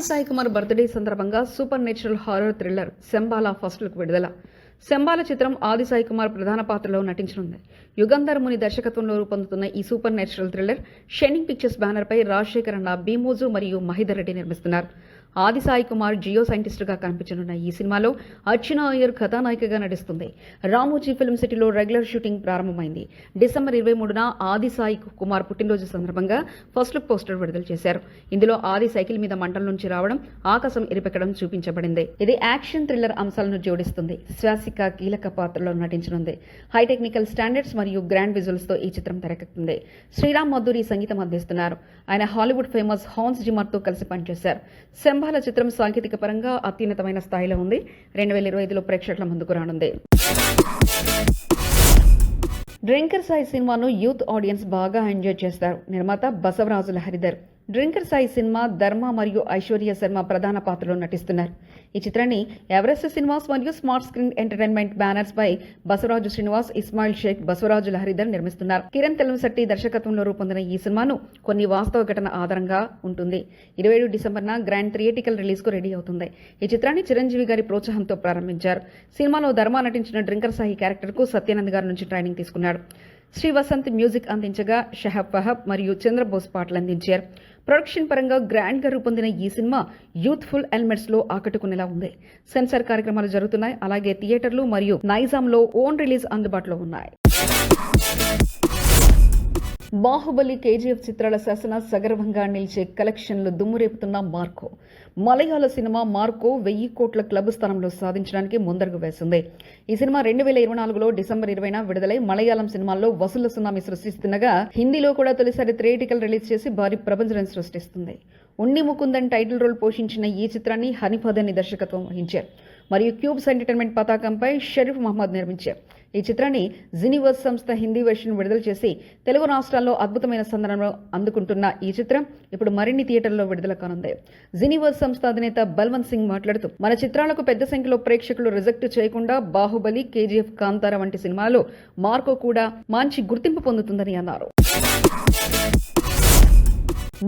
ఆది సాయి కుమార్ బర్త్డే సందర్భంగా super natural horror thriller Shambala first look విడుదల. శంబాల చిత్రం ఆది సాయి కుమార్ ప్రధాన పాత్రలో నటించనుంది. యుగంధర్ ముని దర్శకత్వంలో రూపొందుతున్న ఈ supernatural thriller Shining Pictures banner పై రాజశేఖర్ అన్న, భీమోజు మరియు మహిదర్ రెడ్డి నిర్మిస్తున్నారు. ఆది సాయి కుమార్ జియో సైంటిస్టుగా కనిపించనున్న ఈ సినిమాలో అర్చన అయ్యర్ కథానాయికగా నటిస్తుంది. రామోజీ ఫిల్మ్ సిటీలో రెగ్యులర్ షూటింగ్ ప్రారంభమైంది. డిసెంబర్ 23న ఆది సాయి కుమార్ పుట్టినరోజు సందర్భంగా ఫస్ట్ లుక్ పోస్టర్ విడుదల చేశారు. ఇందులో ఆది సైకిల్ మీద మంటల నుంచి రావడం, ఆకాశం ఎరిపెక్కడం చూపించబడింది. ఇది యాక్షన్ థ్రిల్లర్ అంశాలను జోడిస్తుంది. శ్వాసిక కీలక పాత్రలో నటించనుంది. హై టెక్నికల్ స్టాండర్డ్స్ మరియు గ్రాండ్ విజువల్స్ తో ఈ చిత్రం తెరకెక్కుతుంది. శ్రీరామ్ మధురి సంగీతం అందిస్తున్నారు. ఆయన హాలీవుడ్ ఫేమస్ హాన్స్ జిమర్ తో కలిసి పనిచేశారు. శంబాల చిత్రం సాంకేతిక పరంగా అత్యున్నతమైన స్థాయిలో ఉంది. 2025లో ప్రేక్షకుల ముందుకు రానుంది. డ్రింకర్ సాయి సినిమాను యూత్ ఆడియన్స్ బాగా ఎంజాయ్ చేస్తారు. నిర్మాత బసవరాజుల హరిధర్. డ్రింకర్ సాయి సినిమా ధర్మ మరియు ఐశ్వర్య శర్మ ప్రధాన పాత్రలో నటిస్తున్నారు. ఈ చిత్రాన్ని ఎవరెస్ట్ సినిమాస్ మరియు స్మార్ట్ స్క్రీన్ ఎంటర్టైన్మెంట్ బ్యానర్స్ పై బసవరాజు శ్రీనివాస్, ఇస్మాయిల్ షేక్, బసవరాజుల హరిధర్ నిర్మిస్తున్నారు. కిరణ్ తెలంశెట్టి దర్శకత్వంలో రూపొందిన ఈ సినిమాను కొన్ని వాస్తవ ఘటన ఆధారంగా ఉంటుంది. 27 డిసెంబర్న గ్రాండ్ థియేటికల్ రిలీజ్ కు రెడీ అవుతుంది. ఈ చిత్రాన్ని చిరంజీవి గారి ప్రోత్సాహంతో ప్రారంభించారు. సినిమాలో ధర్మ నటించిన డ్రింకర్ సాయి క్యారెక్టర్ కు సత్యానంద్ గారి నుంచి ట్రైనింగ్ తీసుకున్నాడు. శ్రీ వసంత్ మ్యూజిక్ అందించగా షహబ్ వహబ్ మరియు చంద్రబోస్ పాటలు అందించారు. ప్రొడక్షన్ పరంగా గ్రాండ్ గా రూపొందిన ఈ సినిమా యూత్ఫుల్ ఎలిమెంట్స్ లో ఆకట్టుకునేలా ఉంది. సెన్సార్ కార్యక్రమాలు జరుగుతున్నాయి. అలాగే థియేటర్లు మరియు నైజాంలో ఓన్ రిలీజ్ అందుబాటులో ఉన్నాయి. బాహుబలి, కేజీఎఫ్ చిత్రాల శాసన సగర్వంగా నిలిచే కలెక్షన్లు దుమ్మురేపుతున్న మార్కో. మలయాళ సినిమా మార్కో 1000 కోట్ల క్లబ్ స్థానంలో సాధించడానికి ముందడుగు వేసింది. ఈ సినిమా 2024లో డిసెంబర్ 20న విడుదలై మలయాళం సినిమాల్లో వసూళ్ల సునామీ సృష్టిస్తుండగా హిందీలో కూడా తొలిసారి థియేటికల్ రిలీజ్ చేసి భారీ ప్రభంజనం సృష్టిస్తుంది. ఉన్ని ముకుందన్ టైటిల్ రోల్ పోషించిన ఈ చిత్రాన్ని హనీఫ్ అదనీ దర్శకత్వం వహించారు మరియు క్యూబ్స్ ఎంటర్టైన్మెంట్ పతాకంపై షరీఫ్ మహమ్మద్ నిర్మించారు. ఈ చిత్రాన్ని జినివర్స్ సంస్థ హిందీ వెర్షన్ విడుదల చేసి తెలుగు రాష్ట్రాల్లో అద్భుతమైన సందర్భంలో అందుకుంటున్న ఈ చిత్రం ఇప్పుడు మరిన్ని థియేటర్లో విడుదల కానుంది. జినివర్స్ సంస్థ అధినేత బల్వంత్ సింగ్ మాట్లాడుతూ, మన చిత్రాలకు పెద్ద సంఖ్యలో ప్రేక్షకులు రిజెక్ట్ చేయకుండా బాహుబలి, కేజీఎఫ్, కాంతార వంటి సినిమాలో మార్కో కూడా మంచి గుర్తింపు పొందుతుందని అన్నారు.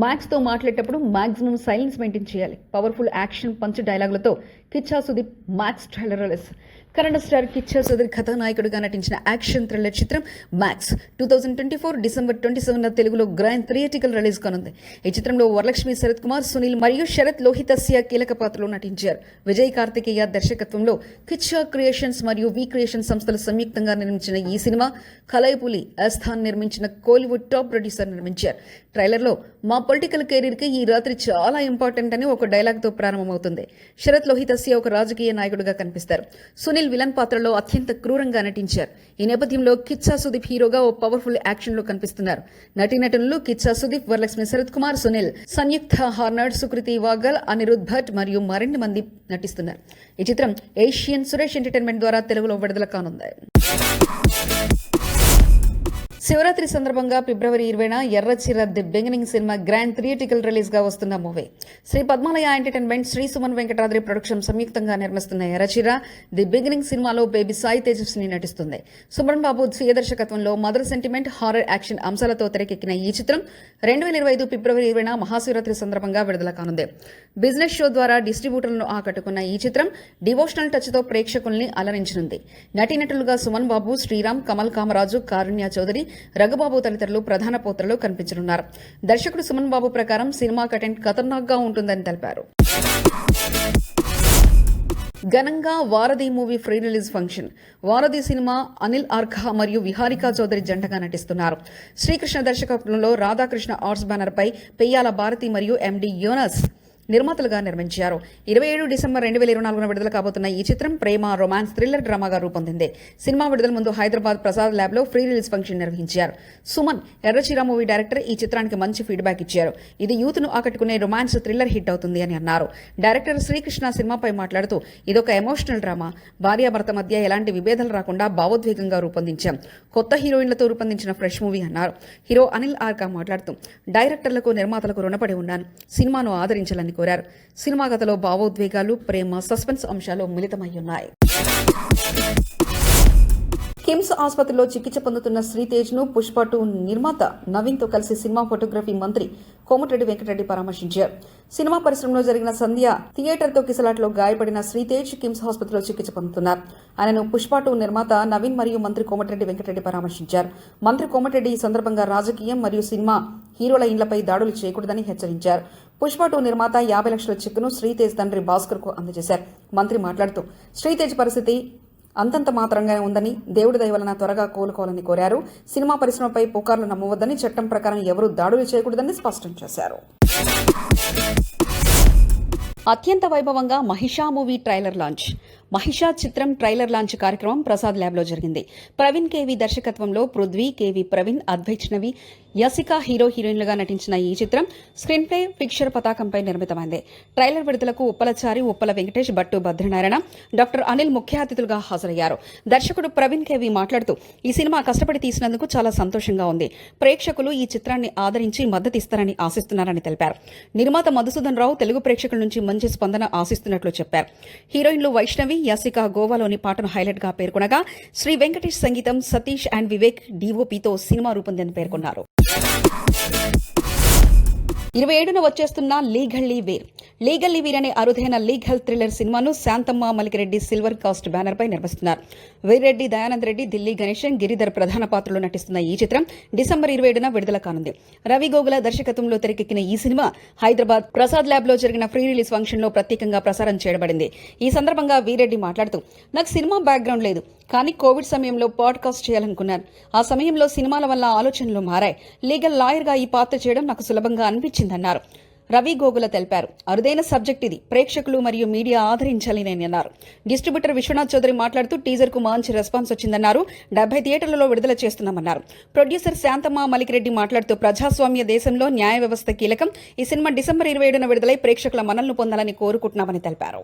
మ్యాక్స్ తో మాట్లాడేటప్పుడు మాక్సిమం సైలెన్స్ మెయింటైన్ చేయాలి. పవర్ఫుల్ యాక్షన్ పంచ్ డైలాగులతో Kichcha Sudeep Max trailer release. Kannada star Kichcha Sudeep కథానాయకుడిగా నటించిన యాక్షన్ థ్రిల్లర్ చిత్రం మ్యాక్స్ 2024 డిసెంబర్ 27న తెలుగులో గ్రాండ్ థియేటికల్ రిలీజ్ కానుంది. ఈ చిత్రంలో వరలక్ష్మి, శరత్ కుమార్, సునీల్ మరియు శరత్ లోహితస్య కీలక పాత్రలో నటించారు. విజయ్ కార్తికేయ దర్శకత్వంలో కిచ్చా క్రియేషన్స్ మరియు వి క్రియేషన్ సంస్థలు సంయుక్తంగా నిర్మించిన ఈ సినిమా కలైపులి అస్థాన్ నిర్మించిన కోలీవుడ్ టాప్ ప్రొడ్యూసర్ నిర్మించారు. ట్రైలర్లో మా పొలిటికల్ కెరీర్ కి ఈ రాత్రి చాలా ఇంపార్టెంట్ అని ఒక డైలాగ్ తో ప్రారంభమవుతుంది. శరత్ లోహితస్య ఒక రాజకీయ నాయకుడిగా కనిపిస్తారు. సునీల్ విలన్ పాత్రలో అత్యంత క్రూరంగా నటించారు. ఈ నేపథ్యంలో కిచ్చా సుదీప్ హీరోగా ఓ పవర్ఫుల్ యాక్షన్ లో కనిపిస్తున్నారు. నటీనటులు కిచ్చా సుదీప్, వరలక్ష్మి, శరత్ కుమార్, సునీల్, సంయుక్త హార్నాడ్, సుకృతి వాగల్, అనిరుద్ భట్ మరియు మరిన్ని మంది నటిస్తున్నారు. ఈ చిత్రం ఏషియన్ సురేష్ ఎంటర్టైన్మెంట్ ద్వారా తెలుగులో విడుదల కానుంది. శివరాత్రి సందర్భంగా ఫిబ్రవరి 20న Erracheera the beginning cinema grand theatrical release గా వస్తున్న movie. Sri Padmalaya entertainment, Sri Suman Venkatadri production సంయుక్తంగా నిర్మిస్తున్న ఎర్రచీర ది బిగినింగ్ సినిమాలో బేబీ సాయి తేజస్విని నటిస్తుంది. సుమన్ బాబు స్వీయ దర్శకత్వంలో మదర్ సెంటిమెంట్, హారర్ యాక్షన్ అంశాలతో తెరకెక్కిన ఈ చిత్రం 2025 ఫిబ్రవరి 20న మహాశివరాత్రి సందర్భంగా విడుదల కానుంది. బిజినెస్ షో ద్వారా డిస్ట్రిబ్యూటర్లను ఆకట్టుకున్న ఈ చిత్రం డివోషనల్ టచ్ తో ప్రేక్షకుల్ని అలరించనుంది. నటీనటులుగా సుమన్ బాబు, శ్రీరామ్, కమల్ కామరాజు, కారుణ్య చౌదరి, రఘుబాబు తదితరులు ప్రధాన పాత్రలో కనిపించనున్నారు. దర్శకుడు సుమన్ బాబు ప్రకారం సినిమా కంటెంట్ ఖతర్నాక్ గా ఉంటుందని తెలిపారు. ఘనంగా వారధి మూవీ ప్రీ రిలీజ్ ఫంక్షన్. వారధి సినిమా అనిల్ ఆర్ఖా మరియు విహారికా చౌదరి జంటగా నటిస్తున్నారు. శ్రీకృష్ణ దర్శకత్వంలో రాధాకృష్ణ ఆర్ట్స్ బ్యానర్ పై పెయ్యాల భారతి మరియు ఎండి యోనస్ నిర్మాతలుగా నిర్మించారు. 27 డిసెంబర్ 2024న విడుదల కాబోతున్న ఈ చిత్రం ప్రేమ, రొమాన్స్, థ్రిల్లర్ డ్రామాగా రూపొందింది. సినిమా విడుదల ముందు హైదరాబాద్ ప్రసాద్ ల్యాబ్ లో ప్రీ రిలీజ్ ఫంక్షన్ నిర్వహించారు. సుమన్, ఎర్రచీర మూవీ డైరెక్టర్, ఈ చిత్రానికి మంచి ఫీడ్బ్యాక్ ఇచ్చారు. ఇది యూత్ ను ఆకట్టుకునే రొమాన్స్ థ్రిల్లర్ హిట్ అవుతుంది అని అన్నారు. డైరెక్టర్ శ్రీకృష్ణ సినిమాపై మాట్లాడుతూ, ఇదొక ఎమోషనల్ డ్రామా. భార్యాభర్త మధ్య ఎలాంటి విభేదాలు రాకుండా భావోద్వేగంగా రూపొందించాం. కొత్త హీరోయిన్లతో రూపొందించిన ఫ్రెష్ మూవీ అన్నారు. హీరో అనిల్ ఆర్కా మాట్లాడుతూ, డైరెక్టర్లకు, నిర్మాతలకు రుణపడి ఉన్నాను. సినిమాను ఆదరించాలని కోరారు. సినిమా కథలో భావోద్వేగాలు, ప్రేమ, సస్పెన్స్ అంశాలు మిళితమయ్యున్నాయి. కిమ్స్ ఆసుపత్రిలో చికిత్స పొందుతున్న శ్రీతేజ్ ను పుష్ప 2 నిర్మాత నవీన్ తో కలిసి సినిమా ఫోటోగ్రఫీ మంత్రి కోమటిరెడ్డి వెంకటరెడ్డి పరామర్శించారు. సినిమా పరిశ్రమలో జరిగిన సంధ్య థియేటర్తో కిసలాట్లో గాయపడిన శ్రీతేజ్ కిమ్స్ ఆసుపత్రిలో చికిత్స పొందుతున్నారు. ఆయనను పుష్ప 2 నిర్మాత నవీన్ మరియు మంత్రి కోమటిరెడ్డి వెంకటరెడ్డి పరామర్శించారు. మంత్రి కోమటిరెడ్డి ఈ సందర్భంగా రాజకీయం మరియు సినిమా హీరోల ఇండ్లపై దాడులు చేయకూడదని హెచ్చరించారు. పుష్ప 2 నిర్మాత 50 లక్షల చెక్కును శ్రీతేజ్ తండ్రి భాస్కర్ కు అందజేశారు. మంత్రి మాట్లాడుతూ శ్రీతేజ్ పరిస్థితి అంతంత మాత్రంగానే ఉందని, దేవుడి దయ వలన త్వరగా కోలుకోవాలని కోరారు. సినిమా పరిశ్రమపై పుకార్లు నమ్మవద్దని, చట్టం ప్రకారం ఎవరూ దాడులు చేయకూడదని స్పష్టం చేశారు. అత్యంత వైభవంగా Maheesh movie trailer launch. Maheesh చిత్రం ట్రైలర్ లాంచ్ కార్యక్రమం ప్రసాద్ ల్యాబ్లో జరిగింది. ప్రవీణ్ కేవి దర్శకత్వంలో పృథ్వీ, కేవి ప్రవీణ్, అద్వైష్ణవి, యసిక హీరోయిన్లుగా నటించిన ఈ చిత్రం స్క్రీన్ ప్లే ఫిక్షర్ పతాకంపై నిర్మితమైంది. ట్రైలర్ విడుదలకు ఉప్పలచారి, ఉప్పల వెంకటేష్, భట్టు భద్రనారాయణ, డాక్టర్ అనిల్ ముఖ్య అతిథులుగా హాజరయ్యారు. దర్శకుడు ప్రవీణ్ కేవి మాట్లాడుతూ ఈ సినిమా కష్టపడి తీసినందుకు చాలా సంతోషంగా ఉంది. ప్రేక్షకులు ఈ చిత్రాన్ని ఆదరించి మద్దతిస్తారని ఆశిస్తున్నారని తెలిపారు. నిర్మాత మధుసూదన్ రావు తెలుగు ప్రేక్షకుల నుంచి మంచి స్పందన ఆశిస్తున్నట్లు చెప్పారు. హీరోయిన్లు వైష్ణవి, యసిక గోవాలోని పాటను హైలైట్ గా పేర్కొనగా, శ్రీ వెంకటేష్ సంగీతం, సతీష్ అండ్ వివేక్ డిఓపితో సినిమా రూపొందని పేర్కొన్నారు. 27న వచ్చేస్తున్న లీగల్లీ వీర్. లీగల్లీ వీర్ అనే అరుదైన లీగల్ థ్రిల్లర్ సినిమాను Shanthamma Malikireddy silver cast banner పై నిర్మిస్తున్నారు. వీర్రెడ్డి, దయానంద్ రెడ్డి, ఢిల్లీ గణేశన్, గిరిధర్ ప్రధాన పాత్రలో నటిస్తున్న ఈ చిత్రం డిసెంబర్ 27న విడుదల కానుంది. రవి గోగుల దర్శకత్వంలో తెరకెక్కిన ఈ సినిమా హైదరాబాద్ ప్రసాద్ ల్యాబ్ లో జరిగిన ప్రీ రిలీజ్ ఫంక్షన్ లో ప్రత్యేకంగా ప్రసారం చేయబడింది. ఈ సందర్భంగా వీర్రెడ్డి మాట్లాడుతూ, నాకు సినిమా బ్యాక్గ్రౌండ్ లేదు, కానీ కోవిడ్ సమయంలో పాడ్కాస్ట్ చేయాలనుకున్నాను. ఆ సమయంలో సినిమాల వల్ల ఆలోచనలు మారాయి. లీగల్ లాయర్గా ఈ పాత్ర చేయడం నాకు సులభంగా అనిపించిందన్నారు. రవి గోగుల తెలిపారు, అరుదైన సబ్జెక్ట్ ఇది, ప్రేక్షకులు మరియు మీడియా ఆదరించాలని అన్నారు. డిస్ట్రిబ్యూటర్ విశ్వనాథ్ చౌదరి మాట్లాడుతూ టీజర్ కు మంచి రెస్పాన్స్ వచ్చిందన్నారు. 70 థియేటర్లలో విడుదల చేస్తున్నామన్నారు. ప్రొడ్యూసర్ శాంతమ్మ మలికిరెడ్డి మాట్లాడుతూ ప్రజాస్వామ్య దేశంలో న్యాయ వ్యవస్థ కీలకం. ఈ సినిమా డిసెంబర్ 27న విడుదలై ప్రేక్షకుల మన్ననలు పొందాలని కోరుకుంటున్నామని తెలిపారు.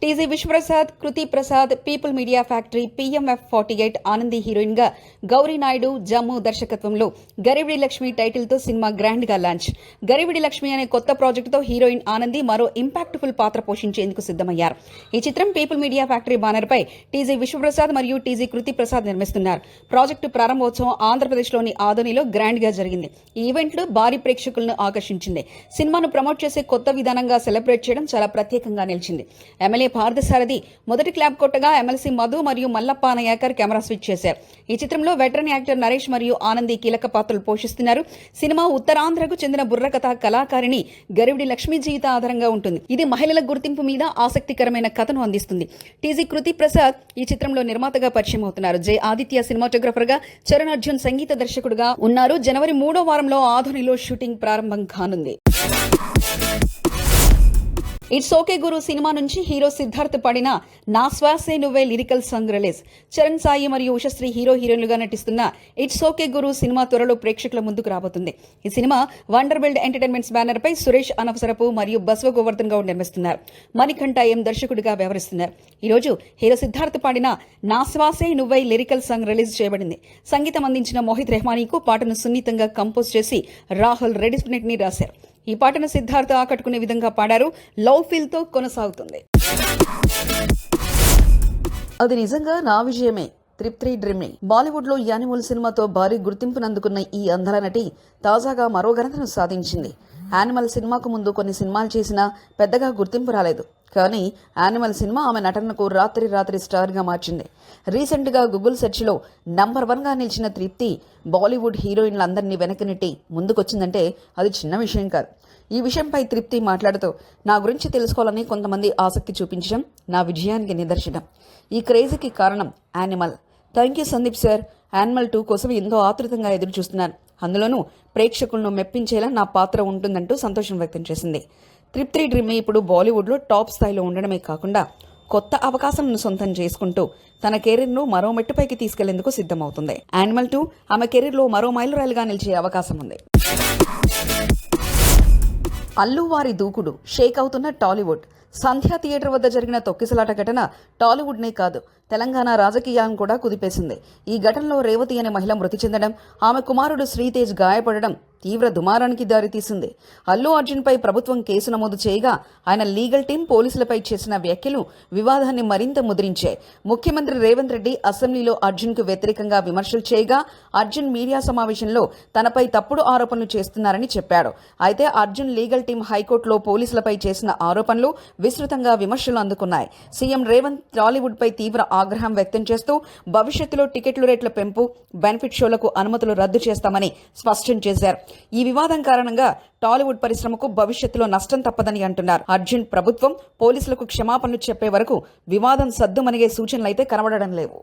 TG Vishwaprasad, Kriti Prasad, people media factory, PMF 48 Anandi heroine గా గౌరీ నాయుడు, జమ్ము దర్శకత్వంలో గరివిడి లక్ష్మి టైటిల్ తో సినిమా గ్రాండ్ గా లాంచ్. గరివిడి లక్ష్మి అనే కొత్త ప్రాజెక్టుతో హీరోయిన్ ఆనంది మరో ఇంపాక్ట్ఫుల్ పాత్ర పోషించేందుకు సిద్దమయ్యారు. ఈ చిత్రం పీపుల్ మీడియా ఫ్యాక్టరీ బ్యానర్ పై టీజీ విశ్వప్రసాద్ మరియు టీజీ కృతి ప్రసాద్ నిర్మిస్తున్నారు. ప్రాజెక్టు ప్రారంభోత్సవం ఆంధ్రప్రదేశ్లోని ఆదోనిలో గ్రాండ్ గా జరిగింది. ఈ ఈవెంట్ భారీ ప్రేక్షకులను ఆకర్షించింది. సినిమాను ప్రమోట్ చేసే కొత్త విధానంగా సెలబ్రేట్ చేయడం చాలా ప్రత్యేకంగా నిలిచింది. ఎమ్మెల్యే పార్థసారథి మొదటి క్లాప్ కొట్టగా ఎమ్మెల్సీ మధు మరియు మల్లప్ప నాయకర్ కెమెరా స్విచ్ చేశారు. ఈ చిత్రంలో వెటరన్ యాక్టర్ నరేష్ మరియు ఆనంది కీలక పాత్రలు పోషిస్తున్నారు. సినిమా ఉత్తరాంధ్రకు చెందిన బుర్రకథ కళాకారిణి గరివిడి లక్ష్మి జీవిత ఆధారంగా ఉంటుంది. ఇది మహిళల గుర్తింపు మీద ఆసక్తికరమైన కథను అందిస్తుంది. టీజీ కృతి ప్రసాద్ ఈ చిత్రంలో నిర్మాతగా పరిచయం అవుతున్నారు. జై ఆదిత్య సినిమాటోగ్రఫర్ గా, చరణ్ అర్జున్ సంగీత దర్శకుడుగా ఉన్నారు. జనవరి 3వ వారంలో ఆధోనిలో షూటింగ్ ప్రారంభం కానుంది. ఇట్స్ ఓకే గురు సినిమా నుంచి హీరో సిద్ధార్థ్ పాడిన నా శ్వాసే నువ్వే lyrical song release. Charan Sai మరియు ఉషశ్రీ హీరోయిన్లుగా నటిస్తున్న ఇట్స్ ఓకే గురు సినిమా త్వరలో ప్రేక్షకుల ముందుకు రాబోతుంది. ఈ cinema wonder build entertainments banner పై సురేష్ అనవసరపు మరియు బస్వ గోవర్ధన్ గౌడ్ నిర్మిస్తున్నారు. మణికంఠ ఎం దర్శకుడిగా వ్యవహరిస్తున్నారు. ఈ రోజు హీరో సిద్ధార్థ్ పాడిన నా శ్వాసే నువ్వే లిరికల్ సాంగ్ రిలీజ్ చేయబడింది. సంగీతం అందించిన మోహిత్ రెహమానీకు పాటను సున్నితంగా కంపోజ్ చేసి రాహుల్ రెడ్డిస్నెట్ ని రాశారు. ఈ పాటను సిద్ధార్థ్ ఆకట్టుకునే విధంగా పాడారు. లవ్ ఫీల్ తో కొనసాగుతుంది. అది నిజంగా నా విజయమే. త్రిప్త్రీ డ్రీమ్ని బాలీవుడ్ లో యానిమల్ సినిమాతో భారీ గుర్తింపునందుకున్న ఈ అందాల నటి తాజాగా మరో ఘనతను సాధించింది. యానిమల్ సినిమాకు ముందు కొన్ని సినిమాలు చేసినా పెద్దగా గుర్తింపు రాలేదు. కానీ యానిమల్ సినిమా ఆమె నటనకు రాత్రి స్టార్గా మార్చింది. రీసెంట్గా గూగుల్ సెర్చ్లో నంబర్ 1గా నిలిచిన తృప్తి బాలీవుడ్ హీరోయిన్లందరినీ వెనక్కి ముందుకొచ్చిందంటే అది చిన్న విషయం కాదు. ఈ విషయంపై తృప్తి మాట్లాడుతూ, నా గురించి తెలుసుకోవాలని కొంతమంది ఆసక్తి చూపించడం నా విజయానికి నిదర్శనం. ఈ క్రేజీకి కారణం animal. Thank you Sandeep sir. Animal 2 కోసం ఎంతో ఆతృతంగా ఎదురు చూస్తున్నాను. అందులోనూ ప్రేక్షకులను మెప్పించేలా నా పాత్ర ఉంటుందంటూ సంతోషం వ్యక్తం చేసింది. త్రిప్త్రీ డ్రీమ్ ఇప్పుడు బాలీవుడ్లో టాప్ స్థాయిలో ఉండడమే కాకుండా కొత్త అవకాశంను సొంతం చేసుకుంటూ తన కెరీర్ను మరో మెట్టుపైకి తీసుకెళ్లేందుకు సిద్ధమవుతుంది. యానిమల్ 2 ఆమె కెరీర్లో మరో మైలురాయిలుగా నిలిచే అవకాశం ఉంది. అల్లువారి దూకుడు షేక్ అవుతున్న టాలీవుడ్. సంధ్యా థియేటర్ వద్ద జరిగిన తొక్కిసలాట ఘటన టాలీవుడ్నే కాదు తెలంగాణ రాజకీయం కూడా కుదిపేసింది. ఈ ఘటనలో రేవతి అనే మహిళ మృతి చెందడం, ఆమె కుమారుడు శ్రీతేజ్ గాయపడడం తీవ్ర దుమారానికి దారితీసింది. అల్లు అర్జున్పై ప్రభుత్వం కేసు నమోదు చేయగా ఆయన లీగల్ టీం పోలీసులపై చేసిన వ్యాఖ్యలు వివాదాన్ని మరింత ముద్రించాయి. ముఖ్యమంత్రి రేవంత్ రెడ్డి అసెంబ్లీలో అర్జున్కు వ్యతిరేకంగా విమర్శలు చేయగా అర్జున్ మీడియా సమావేశంలో తనపై తప్పుడు ఆరోపణలు చేస్తున్నారని చెప్పాడు. అయితే అర్జున్ లీగల్ టీం హైకోర్టులో పోలీసులపై చేసిన ఆరోపణలు విస్తృతంగా విమర్శలు అందుకున్నాయి. సీఎం రేవంత్ టాలీవుడ్పై తీవ్ర ఆగ్రహం వ్యక్తం చేస్తూ భవిష్యత్తులో టికెట్ల రేట్ల పెంపు, బెనిఫిట్ షోలకు అనుమతులు రద్దు చేస్తామని స్పష్టం చేశారు. ఈ వివాదం కారణంగా టాలీవుడ్ పరిశ్రమకు భవిష్యత్తులో నష్టం తప్పదని అంటున్నారు. అర్జున్ ప్రభుత్వం పోలీసులకు క్షమాపణలు చెప్పే వరకు వివాదం సద్దుమణిగే సూచనలైతే కనబడడం లేవు.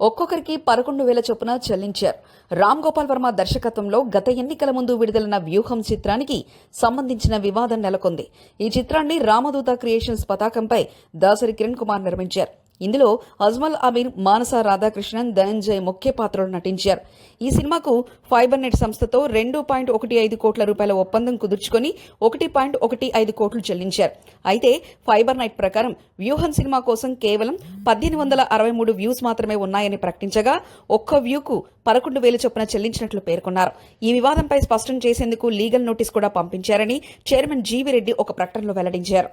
ఒక్కొక్కరికి 11,000 చొప్పున చెల్లించారు. రామ్ గోపాల్ వర్మ దర్శకత్వంలో గత ఎన్నికల ముందు విడుదలైన వ్యూహం చిత్రానికి సంబంధించిన వివాదం నెలకొంది. ఈ చిత్రాన్ని రామదూత క్రియేషన్స్ పతాకంపై దాసరి కిరణ్ కుమార్ నిర్మించారు. ఇందులో అజ్మల్ అమీర్, మానస రాధాకృష్ణన్, ధనంజయ్ ముఖ్య పాత్రలు నటించారు. ఈ సినిమాకు ఫైబర్ నెట్ సంస్థతో 2.15 కోట్ల రూపాయల ఒప్పందం కుదుర్చుకొని 1.15 కోట్లు చెల్లించారు. అయితే ఫైబర్ నెట్ ప్రకారం వ్యూహం సినిమా కోసం కేవలం 1863 వ్యూస్ మాత్రమే ఉన్నాయని ప్రకటించగా ఒక్క వ్యూకు 11,000 చొప్పున చెల్లించినట్లు పేర్కొన్నారు. ఈ వివాదంపై స్పష్టం చేసేందుకు లీగల్ నోటీస్ కూడా పంపించారని చైర్మన్ జీవీ రెడ్డి ఒక ప్రకటనలో వెల్లడించారు.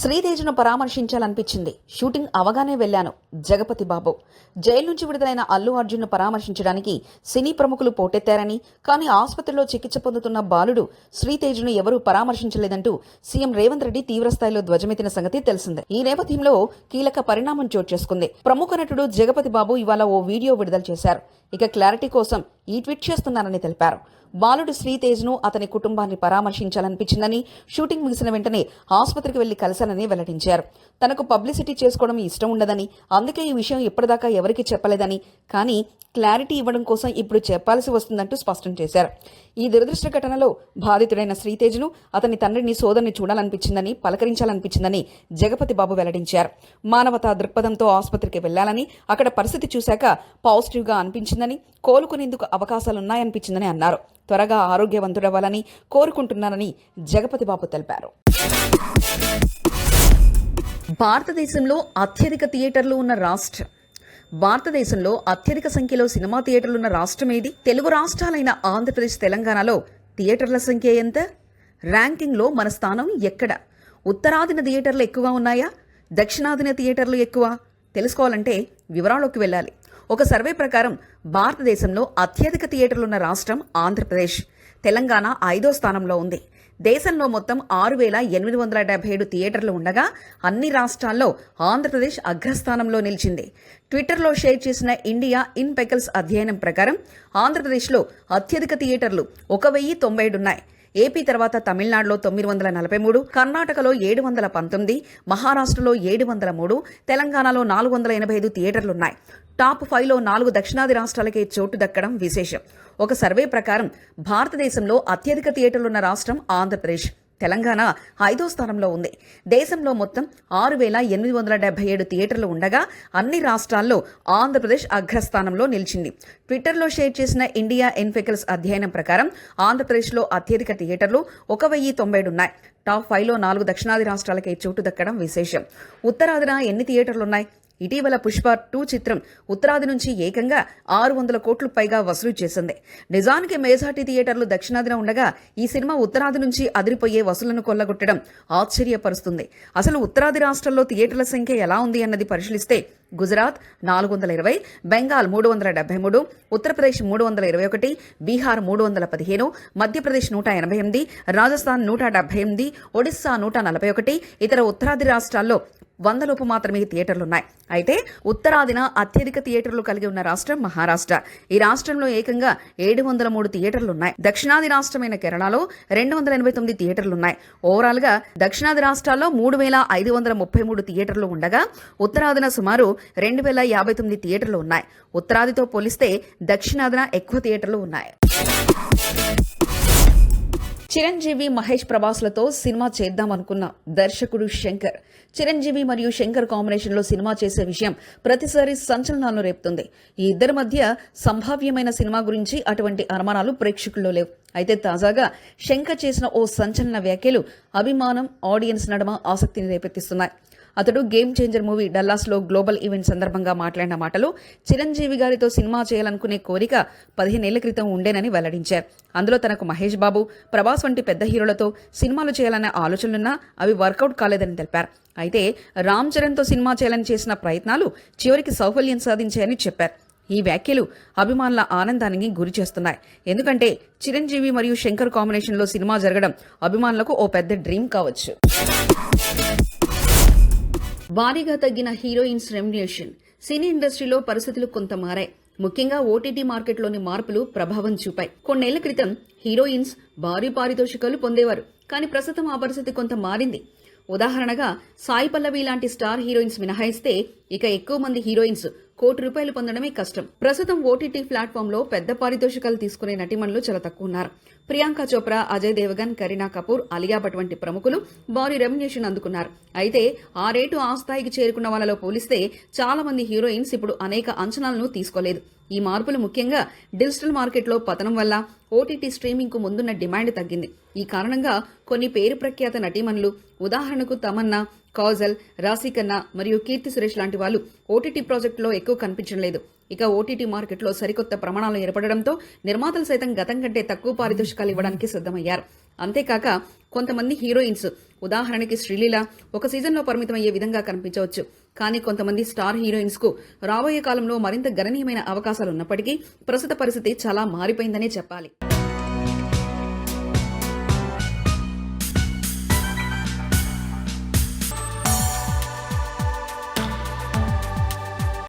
శ్రీతేజ్ను పరామర్శించాలనిపించింది. షూటింగ్ అవగానే వెళ్లాను. జగపతి బాబు. జైలు నుంచి విడుదలైన అల్లు అర్జున్ను పరామర్శించడానికి సినీ ప్రముఖులు పోటెత్తారని, కానీ ఆసుపత్రిలో చికిత్స పొందుతున్న బాలుడు శ్రీతేజ్ను ఎవరూ పరామర్శించలేదంటూ సీఎం రేవంత్ రెడ్డి తీవ్రస్థాయిలో ధ్వజమెత్తిన సంగతి తెలిసిందే. ఈ నేపథ్యంలో కీలక పరిణామం చోటు చేసుకుంది. ప్రముఖ నటుడు జగపతి బాబు ఇవాళ ఓ వీడియో విడుదల చేశారు. ఇక క్లారిటీ కోసం ఈ ట్వీట్ చేస్తున్నారని తెలిపారు. బాలుడు శ్రీతేజ్ను, అతని కుటుంబాన్ని పరామర్శించాలనిపించిందని, షూటింగ్ ముగిసిన వెంటనే ఆసుపత్రికి వెళ్లి కలిశానని వెల్లడించారు. తనకు పబ్లిసిటీ చేసుకోవడం ఇష్టం ఉండదని, అందుకే ఈ విషయం ఇప్పటిదాకా ఎవరికీ చెప్పలేదని, కానీ క్లారిటీ ఇవ్వడం కోసం ఇప్పుడు చెప్పాల్సి వస్తుందంటూ స్పష్టం చేశారు. ఈ దురదృష్ట ఘటనలో బాధితుడైన శ్రీతేజ్ను, అతని తండ్రిని, సోదరుని చూడాలనిపించిందని, పలకరించాలనిపించిందని జగపతి బాబు వెల్లడించారు. మానవతా దృక్పథంతో ఆసుపత్రికి వెళ్లాలని, అక్కడ పరిస్థితి చూశాక పాజిటివ్గా అనిపించిందని, కోలుకునేందుకు అవకాశాలున్నాయనిపించిందని అన్నారు. త్వరగా ఆరోగ్యవంతుడవ్వాలని కోరుకుంటున్నానని జగపతి బాబు తెలిపారు. భారతదేశంలో అత్యధిక థియేటర్లు ఉన్న రాష్ట్రం. భారతదేశంలో అత్యధిక సంఖ్యలో సినిమా థియేటర్లున్న రాష్ట్రం ఏది? తెలుగు రాష్ట్రాలైన ఆంధ్రప్రదేశ్, తెలంగాణలో థియేటర్ల సంఖ్య ఎంత? ర్యాంకింగ్లో మన స్థానం ఎక్కడ? ఉత్తరాదిన థియేటర్లు ఎక్కువ ఉన్నాయా, దక్షిణాదిన థియేటర్లు ఎక్కువ? తెలుసుకోవాలంటే వివరాల్లోకి వెళ్ళాలి. ఒక సర్వే ప్రకారం భారతదేశంలో అత్యధిక థియేటర్లున్న రాష్ట్రం ఆంధ్రప్రదేశ్. తెలంగాణ 5వ స్థానంలో ఉంది. దేశంలో మొత్తం 6,877 థియేటర్లు ఉండగా అన్ని రాష్ట్రాల్లో ఆంధ్రప్రదేశ్ అగ్రస్థానంలో నిలిచింది. ట్విట్టర్లో షేర్ చేసిన ఇండియా ఇన్పెకల్స్ అధ్యయనం ప్రకారం ఆంధ్రప్రదేశ్లో అత్యధిక థియేటర్లు 1,097 ఉన్నాయి. ఏపీ తర్వాత తమిళనాడులో 943, కర్ణాటకలో 719, మహారాష్ట్రలో 703, తెలంగాణలో 485 థియేటర్లున్నాయి. టాప్ 5లో 4 దక్షిణాది రాష్ట్రాలకే చోటు దక్కడం విశేషం. ఒక సర్వే ప్రకారం భారతదేశంలో అత్యధిక థియేటర్లున్న రాష్ట్రం ఆంధ్రప్రదేశ్. తెలంగాణ 5వ స్థానంలో ఉంది. దేశంలో మొత్తం 6,877 థియేటర్లు ఉండగా అన్ని రాష్ట్రాల్లో ఆంధ్రప్రదేశ్ అగ్రస్థానంలో నిలిచింది. ట్విట్టర్లో షేర్ చేసిన ఇండియా ఇన్ఫెకల్స్ అధ్యయనం ప్రకారం ఆంధ్రప్రదేశ్లో అత్యధిక థియేటర్లు 1,097 ఉన్నాయి. టాప్ 5లో 4 దక్షిణాది రాష్ట్రాలకే చోటు దక్కడం విశేషం. ఉత్తరాదిన ఎన్ని థియేటర్లున్నాయి? ఇటీవల పుష్ప 2 చిత్రం ఉత్తరాది నుంచి ఏకంగా 600 కోట్లు పైగా వసూలు చేసింది. నిజానికి మెజార్టీ థియేటర్లు దక్షిణాదిన ఉండగా ఈ సినిమా ఉత్తరాది నుంచి అదిరిపోయే వసూలను కొల్లగొట్టడం ఆశ్చర్యపరుస్తుంది. అసలు ఉత్తరాది రాష్ట్రాల్లో థియేటర్ల సంఖ్య ఎలా ఉంది అన్నది పరిశీలిస్తే గుజరాత్ 420, బెంగాల్ 373, ఉత్తరప్రదేశ్ 321, బీహార్ 315, మధ్యప్రదేశ్ 188, రాజస్థాన్ 178, ఒడిశా 141, ఇతర ఉత్తరాది రాష్ట్రాల్లో 100 లోపు మాత్రమే థియేటర్లున్నాయి. అయితే ఉత్తరాదిన అత్యధిక థియేటర్లు కలిగి ఉన్న రాష్ట్రం మహారాష్ట్ర. ఈ రాష్ట్రంలో ఏకంగా 703 థియేటర్లున్నాయి. దక్షిణాది రాష్ట్రమైన కేరళలో 289 థియేటర్లున్నాయి. ఓవరాల్ గా దక్షిణాది రాష్ట్రాల్లో 3,533 థియేటర్లు ఉండగా ఉత్తరాదిన సుమారు 2,059 థియేటర్లు ఉన్నాయి. ఉత్తరాదితో పోలిస్తే దక్షిణాదిన ఎక్కువ థియేటర్లు ఉన్నాయి. చిరంజీవి, మహేష్, ప్రభాస్లతో సినిమా చేద్దామనుకున్న దర్శకుడు శంకర్. చిరంజీవి మరియు శంకర్ కాంబినేషన్లో సినిమా చేసే విషయం ప్రతిసారి సంచలనాలను రేపుతుంది. ఈ ఇద్దరి మధ్య సంభావ్యమైన సినిమా గురించి అటువంటి అనుమానాలు ప్రేక్షకుల్లో లేవు. అయితే తాజాగా శంకర్ చేసిన ఓ సంచలన వ్యాఖ్యలు అభిమానం, ఆడియన్స్ నడుమ ఆసక్తిని రేపెత్తిస్తున్నాయి. అతడు గేమ్ చేంజర్ మూవీ డల్లాస్లో గ్లోబల్ ఈవెంట్ సందర్భంగా మాట్లాడిన మాటలు చిరంజీవి గారితో సినిమా చేయాలనుకునే కోరిక 15 ఏళ్ల క్రితం ఉండేనని వెల్లడించారు. అందులో తనకు మహేష్ బాబు, ప్రభాస్ వంటి పెద్ద హీరోలతో సినిమాలు చేయాలనే ఆలోచనలున్నా అవి వర్కౌట్ కాలేదని తెలిపారు. అయితే రామ్ చరణ్తో సినిమా చేయాలని చేసిన ప్రయత్నాలు చివరికి సౌఫల్యం సాధించాయని చెప్పారు. ఈ వ్యాఖ్యలు అభిమానుల ఆనందానికి గురి చేస్తున్నాయి. ఎందుకంటే చిరంజీవి మరియు శంకర్ కాంబినేషన్లో సినిమా జరగడం అభిమానులకు ఓ పెద్ద డ్రీమ్ కావచ్చు. భారీగా తగ్గిన హీరోయిన్స్ రెమ్యునరేషన్. సినీ ఇండస్ట్రీలో పరిస్థితులు కొంత మారాయి. ముఖ్యంగా ఓటీటీ మార్కెట్లోని మార్పులు ప్రభావం చూపాయి. కొన్నేళ్ల క్రితం హీరోయిన్స్ భారీ పారితోషికాలు పొందేవారు. కానీ ప్రస్తుతం ఆ పరిస్థితి కొంత మారింది. ఉదాహరణగా సాయి పల్లవి లాంటి స్టార్ హీరోయిన్స్ మినహాయిస్తే ఇక ఎక్కువ మంది హీరోయిన్స్ ₹1,00,00,000 పొందడమే కష్టం. ప్రస్తుతం ఓటీటీ ప్లాట్ఫామ్ లో పెద్ద పారితోషికాలు తీసుకునే నటిమణులు చాలా తక్కువ ఉన్నారు. ప్రియాంక చోప్రా, అజయ్ దేవగన్, కరీనా కపూర్, అలియా భట్ వంటి ప్రముఖులు భారీ రెమ్యునరేషన్ అందుకున్నారు. అయితే ఆ రేటు ఆ స్థాయికి చేరుకున్న వాళ్ళలో పోలిస్తే చాలా మంది హీరోయిన్స్ ఇప్పుడు అనేక అంచనాలను తీసుకోలేదు. ఈ మార్పులు ముఖ్యంగా డిజిటల్ మార్కెట్లో పతనం వల్ల ఓటీటీ స్ట్రీమింగ్ కు ముందున్న డిమాండ్ తగ్గింది. ఈ కారణంగా కొన్ని పేరు ప్రఖ్యాత నటీమణులు, ఉదాహరణకు తమన్నా, కాజల్, రాశికన్నా మరియు కీర్తి సురేష్ లాంటి వాళ్ళు ఓటీటీ ప్రాజెక్టులో ఎక్కువ కనిపించడం లేదు. ఇక ఓటీటీ మార్కెట్లో సరికొత్త ప్రమాణాలు ఏర్పడడంతో నిర్మాతలు సైతం గతం కంటే తక్కువ పారితోషికాలు ఇవ్వడానికి సిద్ధమయ్యారు. అంతేకాక కొంతమంది హీరోయిన్స్, ఉదాహరణకి శ్రీలీల, ఒక సీజన్లో పరిమితమయ్యే విధంగా కనిపించవచ్చు. కానీ కొంతమంది స్టార్ హీరోయిన్స్ కు రాబోయే కాలంలో మరింత గణనీయమైన అవకాశాలున్నప్పటికీ ప్రస్తుత పరిస్థితి చాలా మారిపోయిందనే చెప్పాలి.